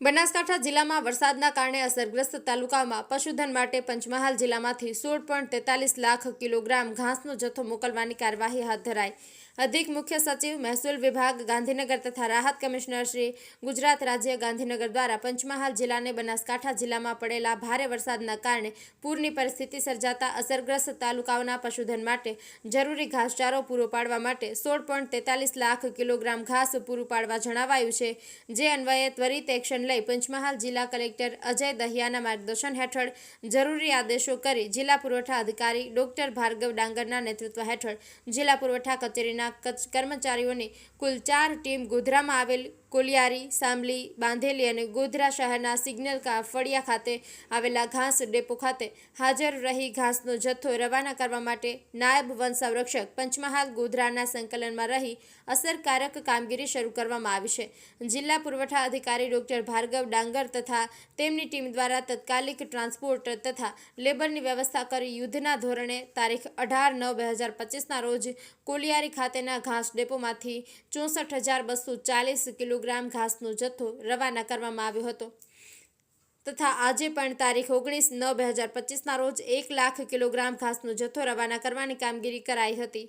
બનાસકાંઠા જિલ્લામાં વરસાદના કારણે અસરગ્રસ્ત તાલુકાઓમાં પશુધન માટે પંચમહાલ જિલ્લામાંથી 16.43 લાખ કિલોગ્રામ ઘાસનો જથ્થો મોકલવાની કાર્યવાહી હાથ ધરાઈ। અધિક મુખ્ય સચિવ મહેસૂલ વિભાગ ગાંધીનગર તથા રાહત કમિશનર શ્રી ગુજરાત રાજ્ય ગાંધીનગર દ્વારા પંચમહાલ જિલ્લાને બનાસકાંઠા જિલ્લામાં પડેલા ભારે વરસાદના કારણે પૂરની પરિસ્થિતિ સર્જાતા અસરગ્રસ્ત તાલુકાઓના પશુધન માટે જરૂરી ઘાસચારો પૂરો પાડવા માટે 16.43 લાખ કિલોગ્રામ ઘાસ પૂરું પાડવા જણાવાયું છે। જે અન્વયે ત્વરિત એક્શન લઈ પંચમહાલ જિલ્લા કલેક્ટર અજય દહિયાના માર્ગદર્શન હેઠળ જરૂરી આદેશો કરી જિલ્લા પુરવઠા અધિકારી ડોક્ટર ભાર્ગવ ડાંગરના નેતૃત્વ હેઠળ જિલ્લા પુરવઠા કચેરીના કર્મચારીઓની કુલ 4 ટીમ ગોધરામાં આવેલ કોલિયારી, સામલી, બાંધેલી અને ગોધરા શહેરના સિગ્નલ ફળિયા ખાતે આવેલા ઘાસ ડેપો ખાતે હાજર રહી ઘાસનો જથ્થો રવાના કરવા માટે નાયબ વન સંરક્ષક પંચમહાલ ગોધરાના સંકલનમાં રહી અસરકારક કામગીરી શરૂ કરવામાં આવી છે। જિલ્લા પુરવઠા અધિકારી ડોક્ટર ભાર્ગવ ડાંગર તથા તેમની ટીમ દ્વારા તાત્કાલિક ટ્રાન્સપોર્ટ તથા લેબરની વ્યવસ્થા કરી યુદ્ધના ધોરણે તારીખ 18/9/2025ના રોજ કોલિયારી ખાતેના ઘાસ ડેપોમાંથી 64,240 કિલોગ્રામ ઘાસનો જથ્થો રવાના કરવામાં આવ્યો હતો તથા આજે પણ તારીખ 19/9/2025ના રોજ 1 લાખ કિલોગ્રામ ઘાસનો જથ્થો રવાના કરવાની કામગીરી કરાઈ હતી।